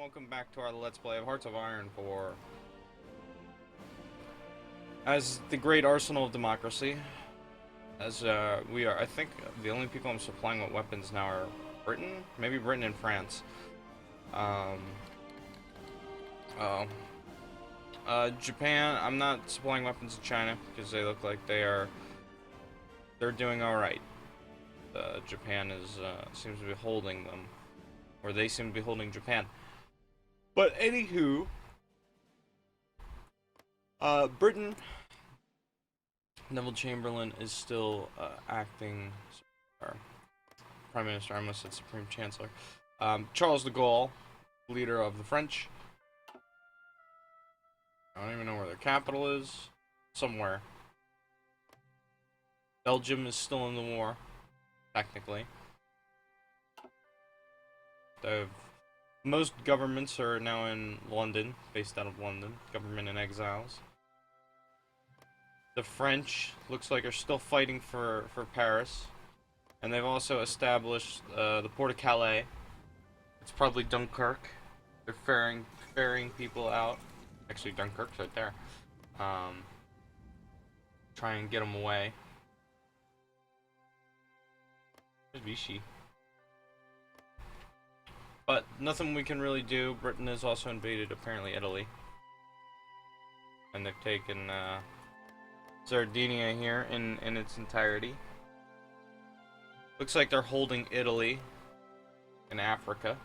welcome back to our Let's Play of Hearts of Iron 4. As the great arsenal of democracy, as we are, I think the only people I'm supplying with weapons now are Britain? Maybe Britain and France. Japan, I'm not supplying weapons to China, because they look like they're doing alright. Japan is, seems to be holding them. Or they seem to be holding Japan. But anywho, Britain, Neville Chamberlain is still acting, or Prime Minister, I almost said Supreme Chancellor. Charles de Gaulle, leader of the French. I don't even know where their capital is. Somewhere. Belgium is still in the war, technically. Most governments are now in London, based out of London. Government in exiles. The French looks like are still fighting for Paris, and they've also established the port of Calais. It's probably Dunkirk. They're ferrying people out. Actually, Dunkirk's right there. Try and get them away. There's Vichy. But nothing we can really do. Britain has also invaded, apparently, Italy. And they've taken Sardinia here in its entirety. Looks like they're holding Italy in Africa.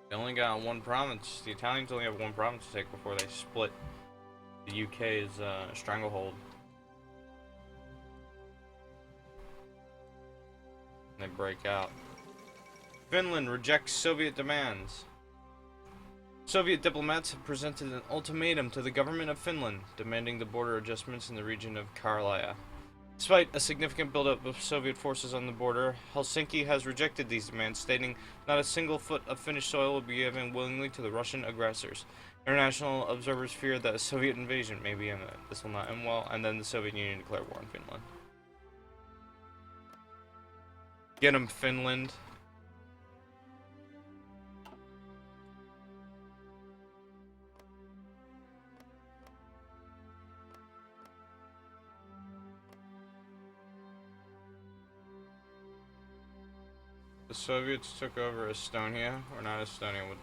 They only got one province. The Italians only have one province to take before they split the UK's stranglehold. They break out. Finland rejects Soviet demands. Soviet diplomats have presented an ultimatum to the government of Finland, demanding the border adjustments in the region of Karelija. Despite a significant buildup of Soviet forces on the border, Helsinki has rejected these demands, stating not a single foot of Finnish soil will be given willingly to the Russian aggressors. International observers fear that a Soviet invasion may be imminent. This will not end well, and then the Soviet Union declare war on Finland. Get 'em, Finland. The Soviets took over Estonia, or not Estonia, what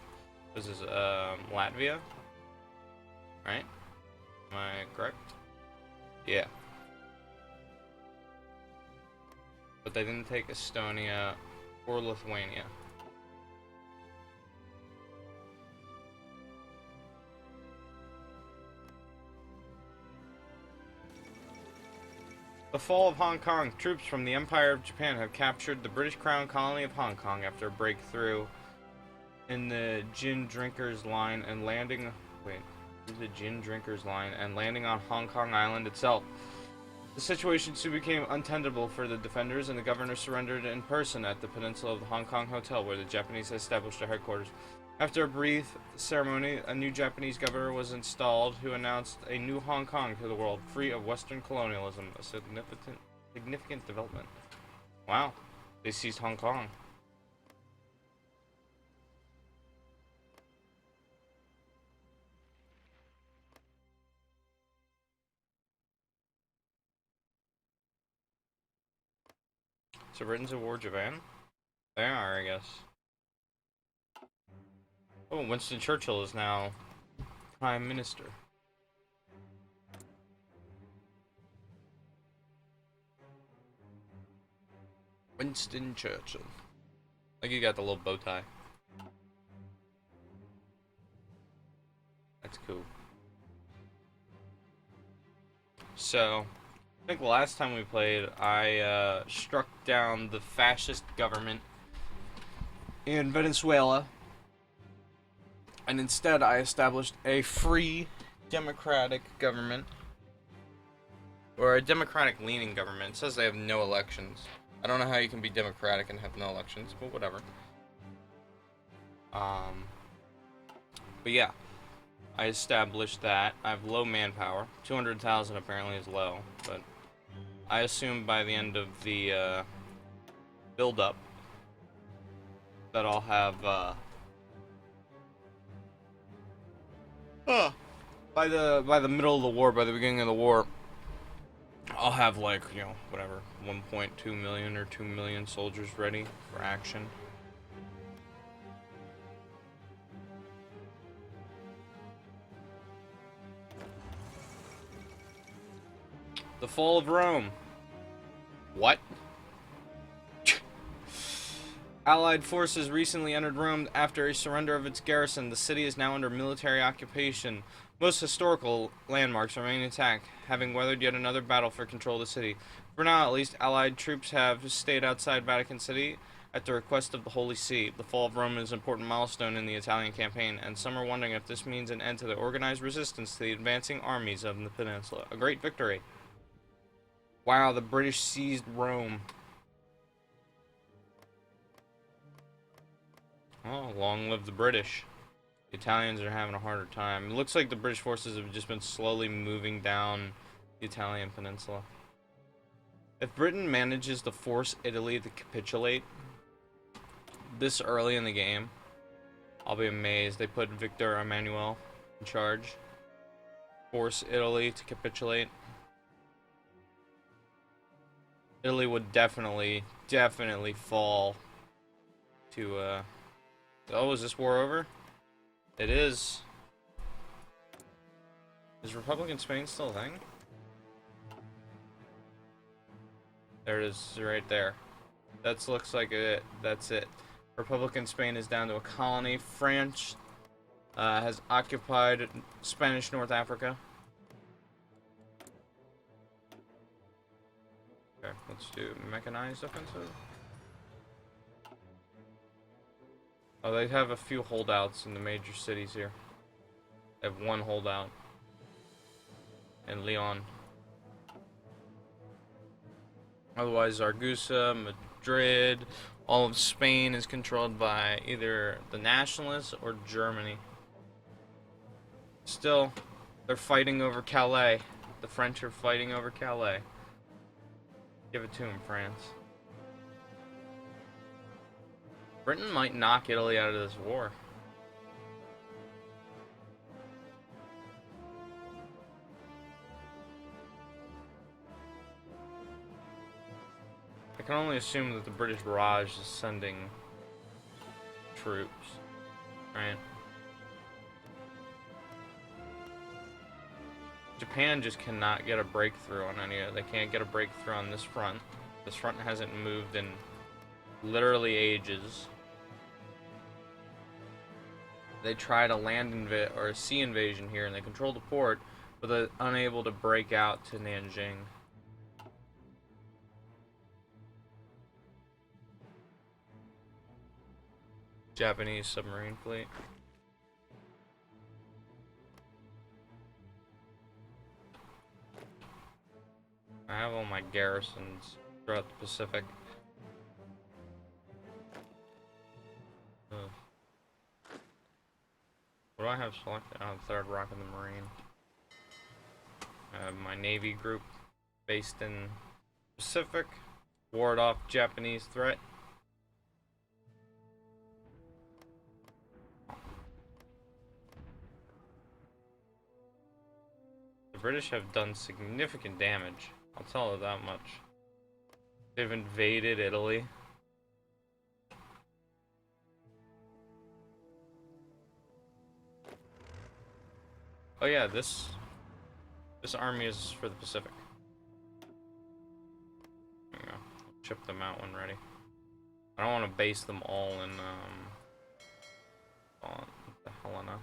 this is, Latvia? Right? Am I correct? Yeah. But they didn't take Estonia or Lithuania. The fall of Hong Kong. Troops from the Empire of Japan have captured the British Crown colony of Hong Kong after a breakthrough in the gin drinkers line and landing on Hong Kong Island itself. The situation soon became untenable for the defenders, and the governor surrendered in person at the peninsula of the Hong Kong Hotel, where the Japanese had established their headquarters. After a brief ceremony, a new Japanese governor was installed, who announced a new Hong Kong to the world, free of Western colonialism, a significant development. Wow, they seized Hong Kong. So Britain's at war with Japan? They are, I guess. Oh, Winston Churchill is now Prime Minister. Winston Churchill. Like, you got the little bow tie. That's cool. So, I think the last time we played, I struck down the fascist government in Venezuela. And instead, I established a free democratic government. Or a democratic-leaning government. It says they have no elections. I don't know how you can be democratic and have no elections, but whatever. But yeah. I established that. I have low manpower. 200,000 apparently is low. But I assume by the end of the build-up, that I'll have by the middle of the war, by the beginning of the war, I'll have like, you know, whatever, 1.2 million or 2 million soldiers ready for action. The fall of Rome. What? Allied forces recently entered Rome after a surrender of its garrison. The city is now under military occupation. Most historical landmarks remain intact, having weathered yet another battle for control of the city. For now, at least, Allied troops have stayed outside Vatican City at the request of the Holy See. The fall of Rome is an important milestone in the Italian campaign, and some are wondering if this means an end to the organized resistance to the advancing armies of the peninsula. A great victory. Wow, the British seized Rome. Oh, long live the British. The Italians are having a harder time. It looks like the British forces have just been slowly moving down the Italian peninsula. If Britain manages to force Italy to capitulate this early in the game, I'll be amazed. They put Victor Emmanuel in charge. Force Italy to capitulate. Italy would definitely fall to, oh, is this war over? It is. Is Republican Spain still a thing? There it is, right there. That looks like it. That's it. Republican Spain is down to a colony. France has occupied Spanish North Africa. Okay, let's do mechanized offensive. Oh, they have a few holdouts in the major cities here. They have one holdout in Lyon. Otherwise, Zaragoza, Madrid, all of Spain is controlled by either the nationalists or Germany. Still, they're fighting over Calais. The French are fighting over Calais. Give it to them, France. Britain might knock Italy out of this war. I can only assume that the British Raj is sending troops, right? Japan just cannot get a breakthrough on any of it. They can't get a breakthrough on this front. This front hasn't moved in literally ages. They tried a land invade or a sea invasion here, and they control the port, but they're unable to break out to Nanjing. Japanese submarine fleet. I have all my garrisons throughout the Pacific. What do I have selected? Oh, Third Rock in the Marine. I have my Navy group based in Pacific. Ward off Japanese threat. The British have done significant damage. I'll tell it that much. They've invaded Italy. Oh yeah, this army is for the Pacific. There you go. Chip them out when ready. I don't want to base them all in on the Helena.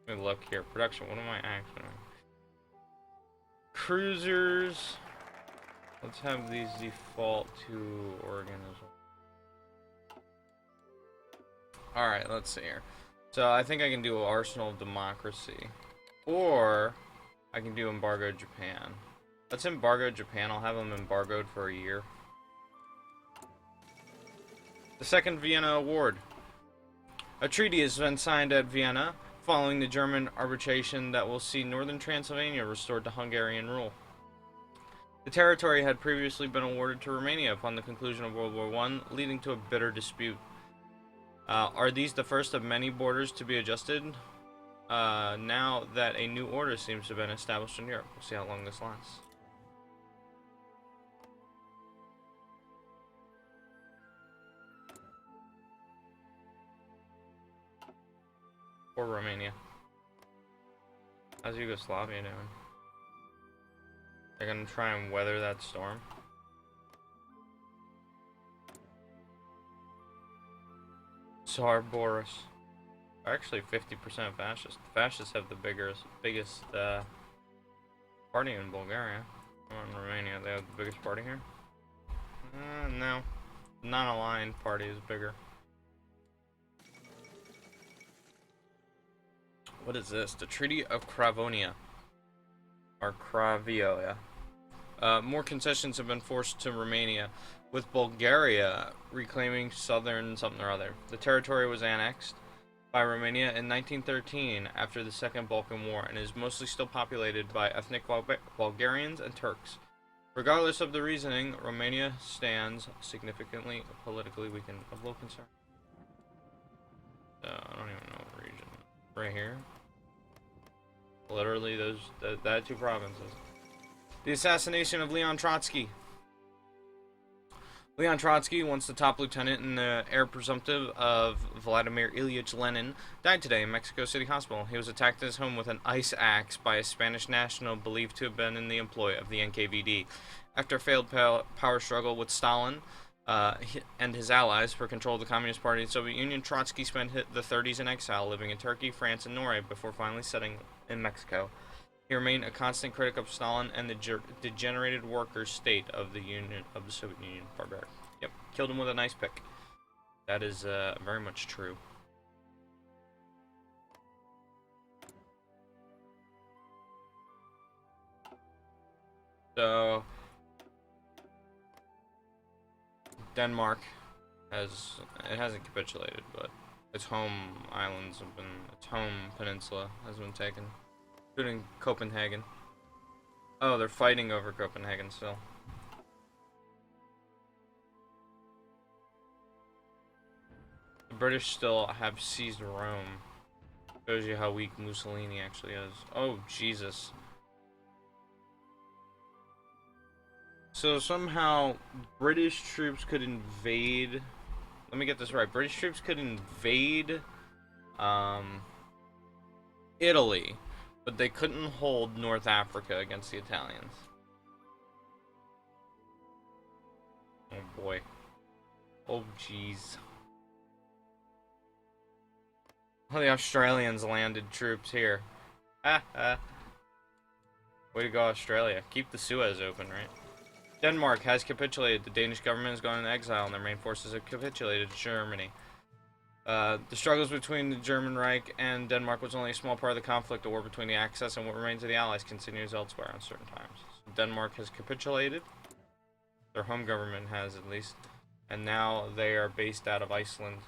Let me look here. Production. What am I actually? Cruisers. Let's have these default to Oregon as well. Alright, let's see here. So I think I can do an Arsenal of Democracy. Or I can do Embargo Japan. Let's embargo Japan. I'll have them embargoed for a year. The Second Vienna Award. A treaty has been signed at Vienna following the German arbitration that will see northern Transylvania restored to Hungarian rule. The territory had previously been awarded to Romania upon the conclusion of World War I, leading to a bitter dispute. Are these the first of many borders to be adjusted? Now that a new order seems to have been established in Europe. We'll see how long this lasts. Or Romania. How's Yugoslavia doing? They're gonna try and weather that storm. Tsar Boris. Actually 50% fascist. The fascists have the biggest party in Bulgaria. Or in Romania, they have the biggest party here. No. Non-aligned party is bigger. What is this? The Treaty of Cravonia. Or Cravioia. More concessions have been forced to Romania, with Bulgaria reclaiming southern something or other. The territory was annexed by Romania in 1913 after the Second Balkan War and is mostly still populated by ethnic Bulgarians and Turks. Regardless of the reasoning, Romania stands significantly politically weakened. Of low concern. I don't even know what region. Right here. Literally that two provinces. The assassination of Leon Trotsky. Leon Trotsky, once the top lieutenant and the heir presumptive of Vladimir Ilyich Lenin, died today in Mexico City Hospital. He was attacked at his home with an ice axe by a Spanish national believed to have been in the employ of the NKVD. After a failed power struggle with Stalin and his allies for control of the Communist Party of the Soviet Union, Trotsky spent the 30s in exile, living in Turkey, France, and Norway before finally settling in Mexico. He remained a constant critic of Stalin and the degenerated worker state of the Soviet Union. Barbaric. Yep, killed him with an ice pick. That is very much true. So Denmark hasn't capitulated, but its home islands have been, its home peninsula has been taken. Including Copenhagen. Oh, they're fighting over Copenhagen still. The British still have seized Rome. Shows you how weak Mussolini actually is. Oh, Jesus. So somehow British troops could invade. Let me get this right. British troops could invade Italy. But they couldn't hold North Africa against the Italians. Oh boy. Oh jeez. Well, the Australians landed troops here. Ha ha. Way to go, Australia. Keep the Suez open, right? Denmark has capitulated. The Danish government has gone into exile and their main forces have capitulated to Germany. The struggles between the German Reich and Denmark was only a small part of the conflict. The war between the Axis and what remains of the Allies continues elsewhere on certain times. So Denmark has capitulated. Their home government has, at least. And now they are based out of Iceland.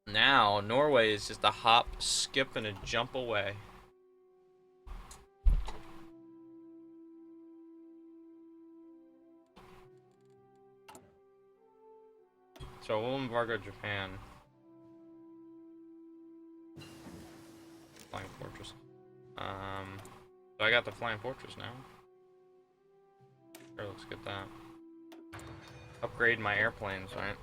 Now, Norway is just a hop, skip, and a jump away. So we'll embargo Japan. Flying Fortress. So I got the Flying Fortress now. Sure, let's get that. Upgrade my airplanes, right?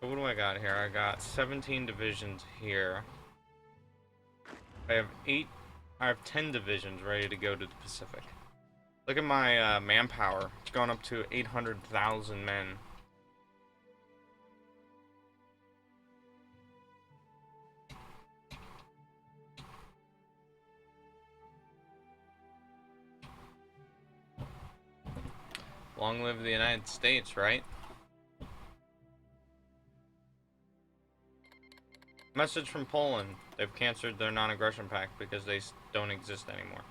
So what do I got here? I got 17 divisions here. I have 10 divisions ready to go to the Pacific. Look at my manpower. It's gone up to 800,000 men. Long live the United States, right? Message from Poland. They've canceled their non-aggression pact because they don't exist anymore.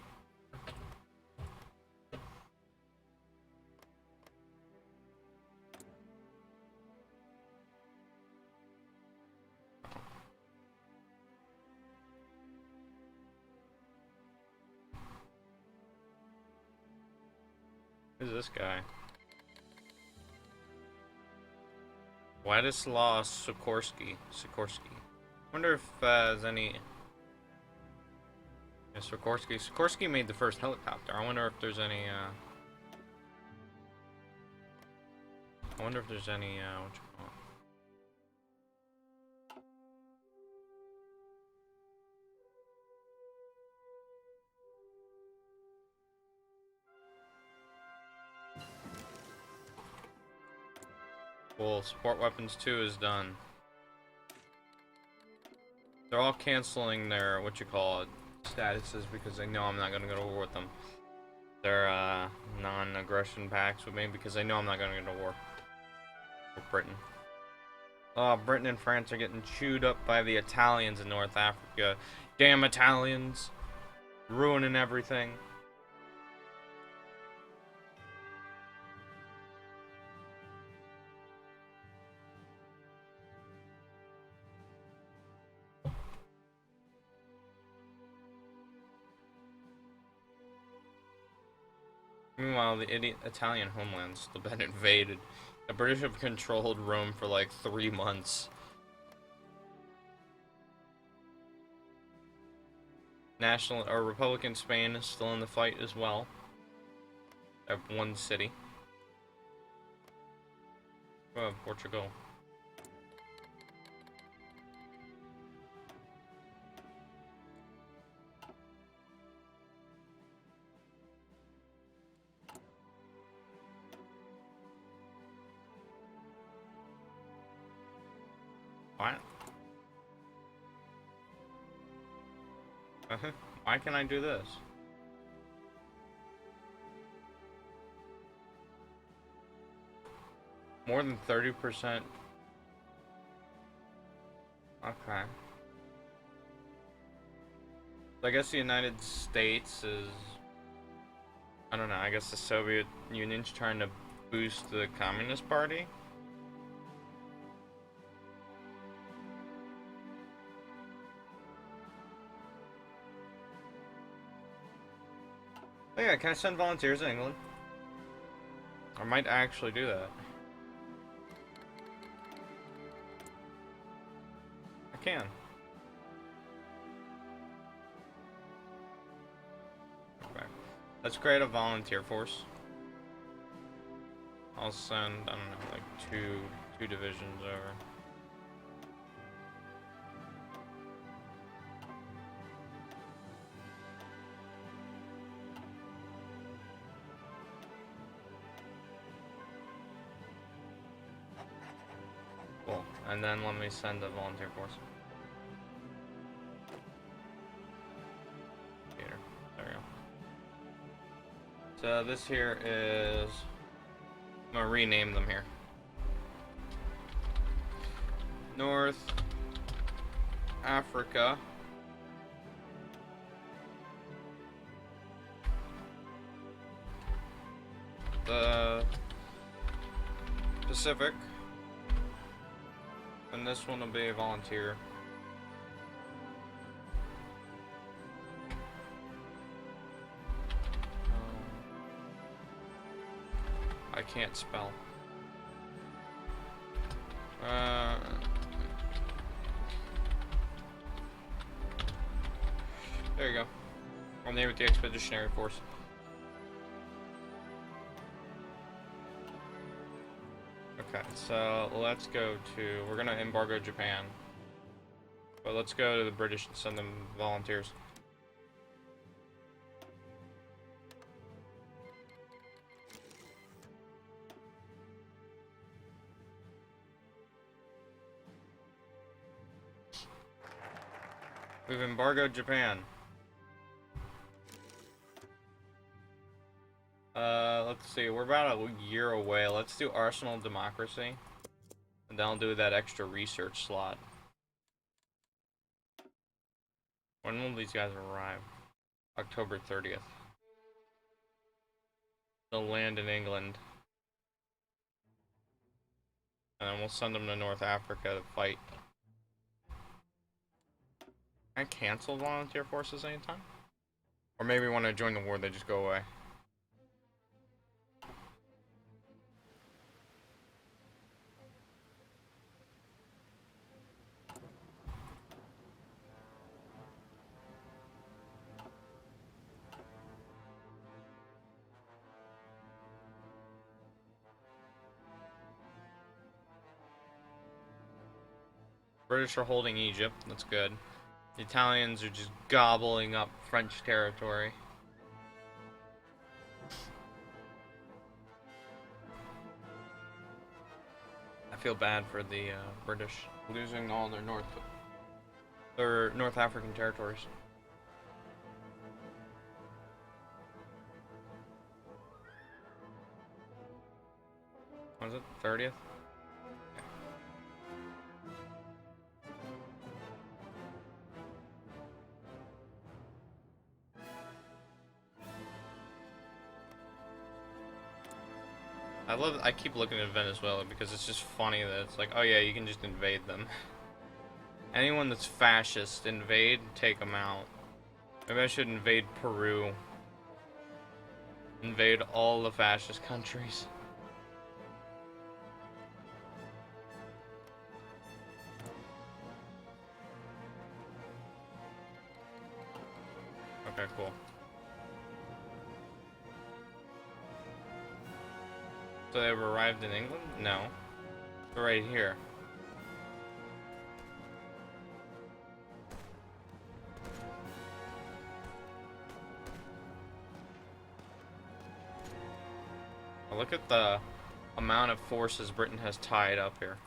Who's this guy? Władysław Sikorsky. Wonder if there's any... Yeah, Sikorsky made the first helicopter. I wonder if there's any, what you call it? Well, Support Weapons 2 is done. They're all canceling their, what you call it, statuses because they know I'm not gonna go to war with them. They're, non-aggression pacts with me because they know I'm not gonna go to war with Britain. Oh, Britain and France are getting chewed up by the Italians in North Africa. Damn Italians! Ruining everything. Meanwhile, the Italian homeland's still been invaded. The British have controlled Rome for like 3 months. Republican Spain is still in the fight as well. They have one city. Oh, Portugal. What? Why can I do this? More than 30%. Okay. I guess the United States is... I don't know, I guess the Soviet Union's trying to boost the Communist Party? Oh yeah, can I send volunteers to England? I might actually do that. I can. Okay. Let's create a volunteer force. I'll send, I don't know, like two divisions over. Cool. And then let me send a volunteer force. There we go. So this here is... I'm gonna rename them here. North Africa. The Pacific. And this one will be a volunteer. I can't spell. There you go. I'll name it the Expeditionary Force. Okay, so let's go to... We're gonna embargo Japan. But let's go to the British and send them volunteers. We've embargoed Japan. Let's see, we're about a year away. Let's do Arsenal Democracy. And then I'll do that extra research slot. When will these guys arrive? October 30th. They'll land in England. And then we'll send them to North Africa to fight. Can I cancel volunteer forces anytime? Or maybe when I join the war, they just go away. British are holding Egypt. That's good. The Italians are just gobbling up French territory. I feel bad for the British losing all their North African territories. Was it 30th? I keep looking at Venezuela because it's just funny that it's like, oh yeah, you can just invade them. Anyone that's fascist, invade, take them out. Maybe I should invade Peru. Invade all the fascist countries. Okay, cool. So they've arrived in England? No. They're right here. Well, look at the amount of forces Britain has tied up here.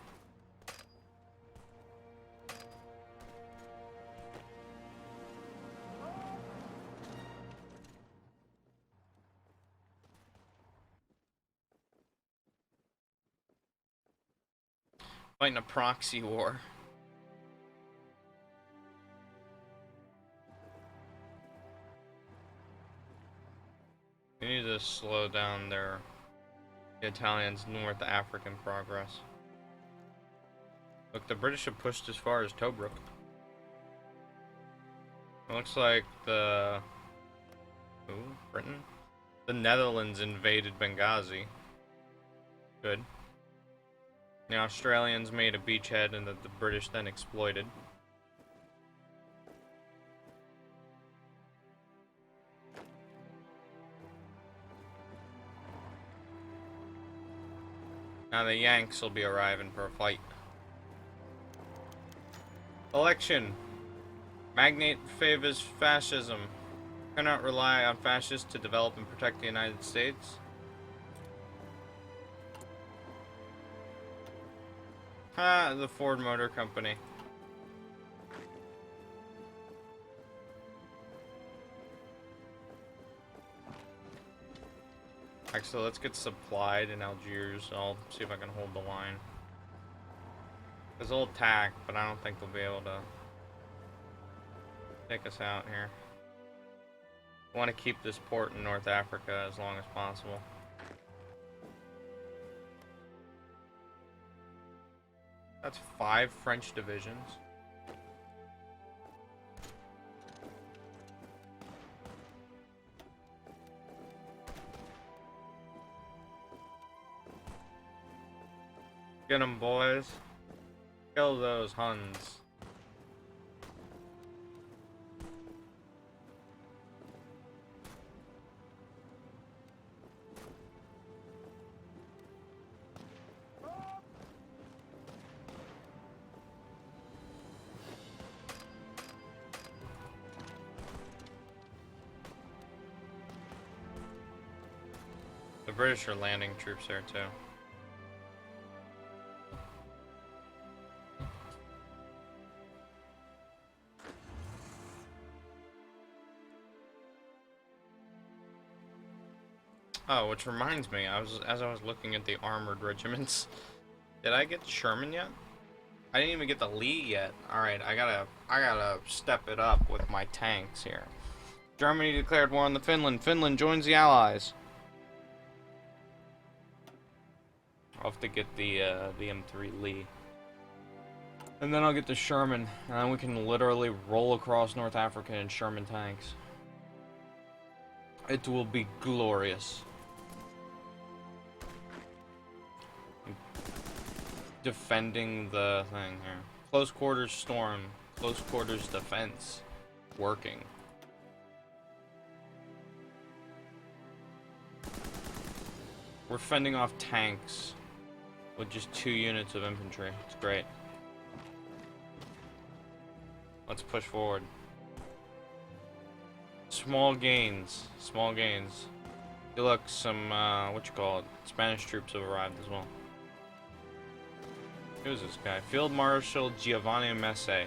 Fighting a proxy war. We need to slow down the Italians' North African progress. Look, the British have pushed as far as Tobruk. It looks like Britain? The Netherlands invaded Benghazi. Good. The Australians made a beachhead and that the British then exploited. Now the Yanks will be arriving for a fight. Election. Magnate favors fascism. Cannot rely on fascists to develop and protect the United States. Ah, the Ford Motor Company. Actually, let's get supplied in Algiers. I'll see if I can hold the line. Because they'll attack, but I don't think they'll be able to take us out here. I want to keep this port in North Africa as long as possible. That's 5 French divisions. Get 'em, boys. Kill those Huns. The British are landing troops there too. Oh, which reminds me, as I was looking at the armored regiments, did I get Sherman yet? I didn't even get the Lee yet. All right, I gotta step it up with my tanks here. Germany declared war on the Finland. Finland joins the Allies. I'll have to get the M3 Lee. And then I'll get the Sherman, and then we can literally roll across North Africa in Sherman tanks. It will be glorious. Defending the thing here. Close quarters storm, close quarters defense. Working. We're fending off tanks with just 2 units of infantry. It's great. let's push forward. Small gains. Small gains. Hey, look, some, what you call it? Spanish troops have arrived as well. Who's this guy? Field Marshal Giovanni Messe.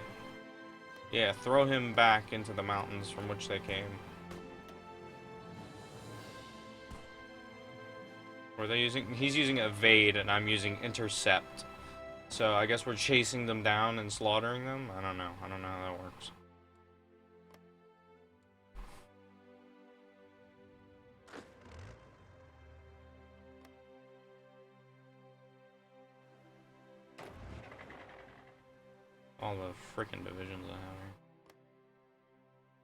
Yeah, throw him back into the mountains from which they came. Or they using? He's using evade, and I'm using intercept. So I guess we're chasing them down and slaughtering them. I don't know. I don't know how that works. All the freaking divisions I have here.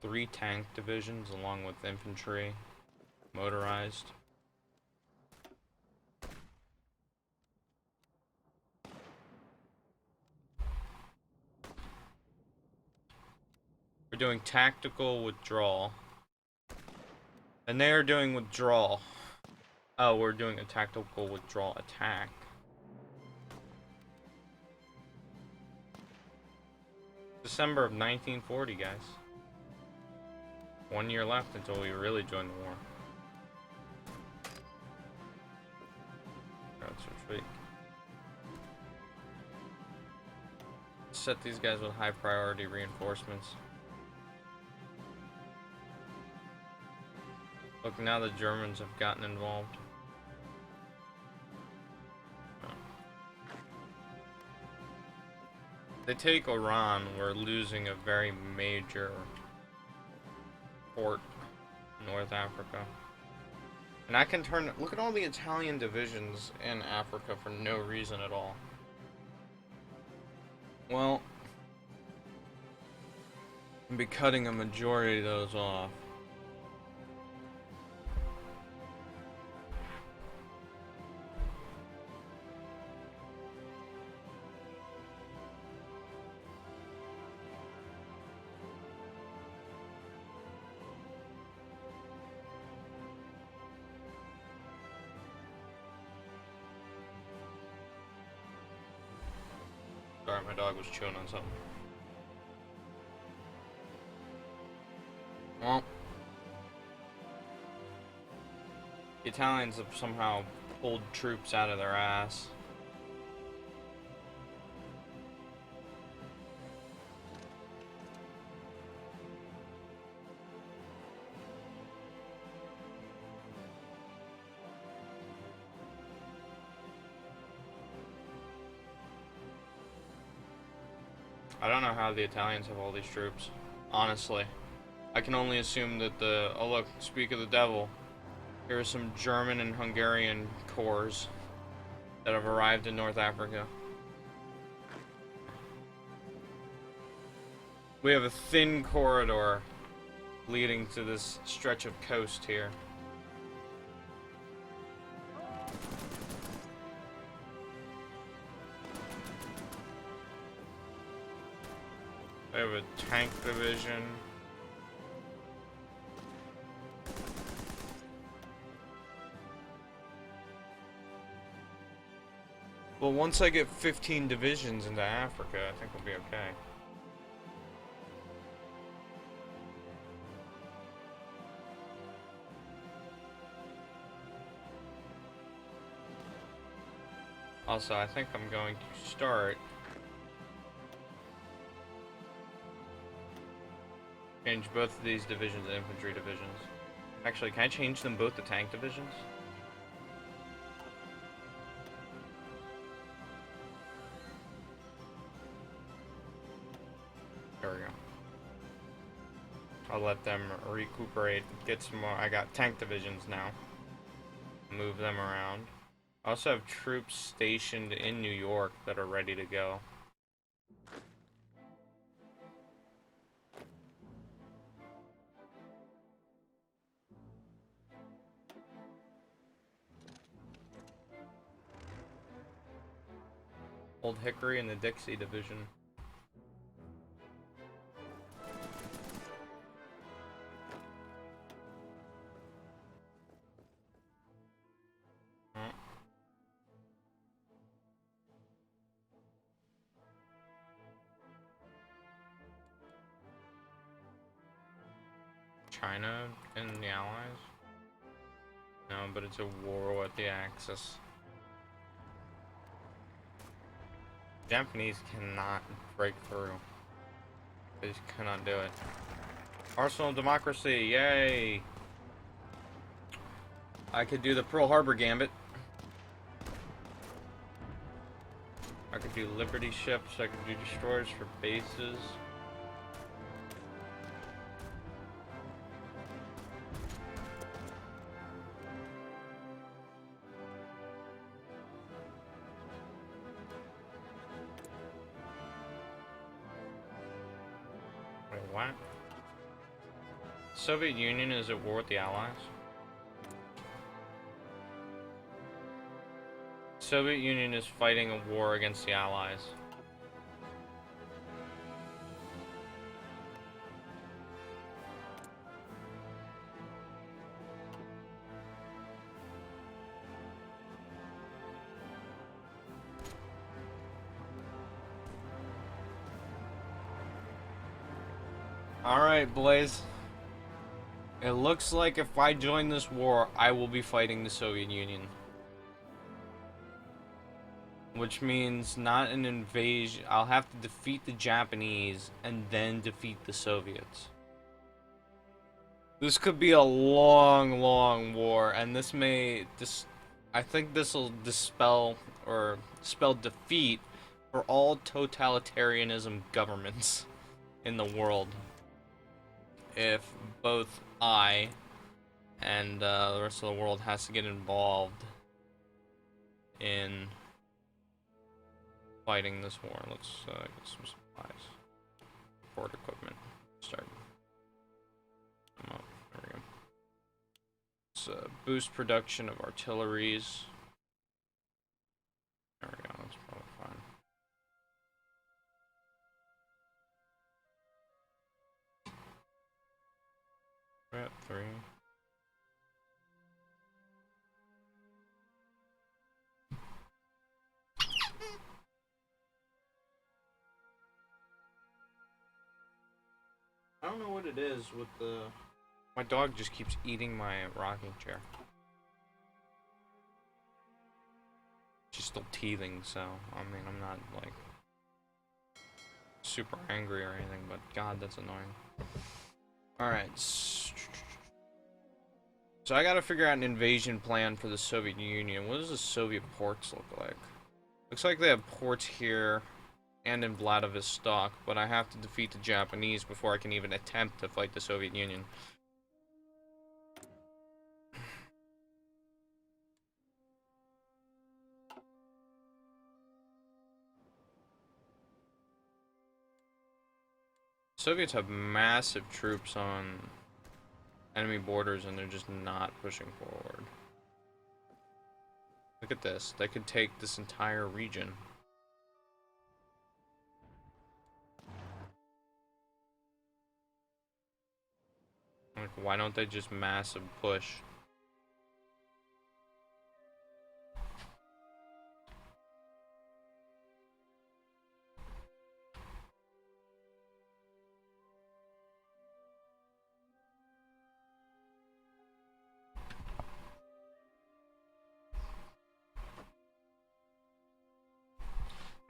3 tank divisions along with infantry, motorized. We're doing tactical withdrawal. And they are doing withdrawal. Oh, we're doing a tactical withdrawal attack. December of 1940, guys. 1 year left until we really join the war. Let's retreat. Set these guys with high priority reinforcements. Look, now the Germans have gotten involved. They take Iran, we're losing a very major port in North Africa. And I can turn, look at all the Italian divisions in Africa for no reason at all. Well, I'll be cutting a majority of those off. Sorry, my dog was chewing on something. Well, the Italians have somehow pulled troops out of their ass. I don't know how the Italians have all these troops, honestly. I can only assume that the... Oh look, speak of the devil. Here are some German and Hungarian corps that have arrived in North Africa. We have a thin corridor leading to this stretch of coast here. We have a tank division. Well, once I get 15 divisions into Africa, I think we'll be okay. Also, I think I'm going to start... change both of these divisions to infantry divisions. Actually, can I change them both to tank divisions? There we go. I'll let them recuperate, get some more. I got tank divisions now. Move them around. I also have troops stationed in New York that are ready to go. Old Hickory and the Dixie Division. China and the Allies? No, but it's a war with the Axis. Japanese cannot break through. They just cannot do it. Arsenal of democracy, yay! I could do the Pearl Harbor Gambit. I could do Liberty ships, I could do destroyers for bases. Wait, what? Soviet Union is at war with the Allies? Soviet Union is fighting a war against the Allies. Alright, Blaze. It looks like if I join this war, I will be fighting the Soviet Union. Which means not an invasion. I'll have to defeat the Japanese and then defeat the Soviets. This could be a long, long war, and this may... I think this will dispel or spell defeat for all totalitarianism governments in the world. If both I and the rest of the world has to get involved in fighting this war. Let's get some supplies. Port equipment. Start. Come up. There we go. Let's boost production of artilleries. There we go. That's probably fine. We're at 3. I don't know what it is with the... My dog just keeps eating my rocking chair. She's still teething, so, I mean, I'm not, like, super angry or anything, but god, that's annoying. Alright. So I gotta figure out an invasion plan for the Soviet Union. What does the Soviet ports look like? Looks like they have ports here and in Vladivostok, but I have to defeat the Japanese before I can even attempt to fight the Soviet Union. Soviets have massive troops on enemy borders and they're just not pushing forward. Look at this. They could take this entire region. Like, why don't they just massive push?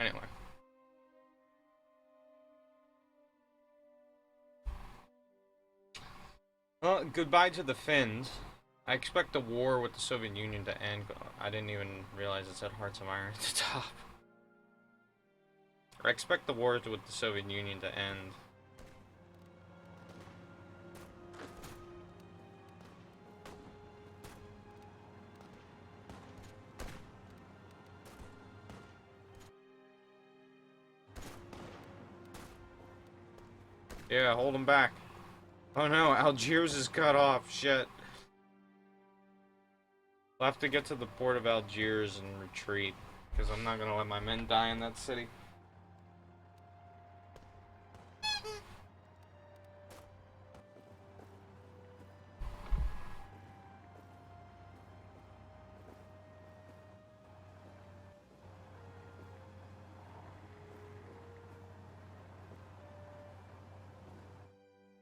Anyway. Well, goodbye to the Finns. I expect the war with the Soviet Union to end. I didn't even realize it said Hearts of Iron at the top. I expect the wars with the Soviet Union to end. Yeah, hold them back. Oh no, Algiers is cut off. Shit. We'll have to get to the port of Algiers and retreat, because I'm not gonna let my men die in that city.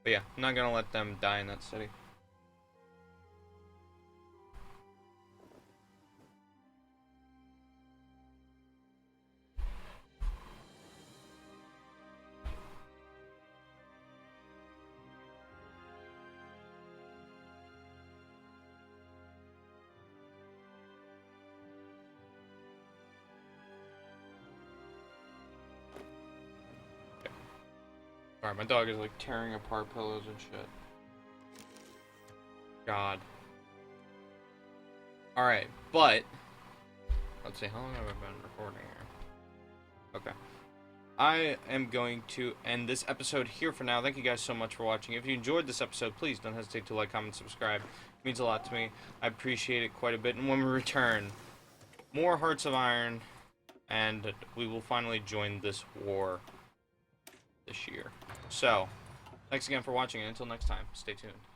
But yeah, I'm not gonna let them die in that city. Alright, my dog is like tearing apart pillows and shit. God. Alright, but let's see, how long have I been recording here? Okay. I am going to end this episode here for now. Thank you guys so much for watching. If you enjoyed this episode, please don't hesitate to like, comment, subscribe. It means a lot to me. I appreciate it quite a bit. And when we return, more Hearts of Iron, and we will finally join this war this year. So, thanks again for watching, and until next time, stay tuned.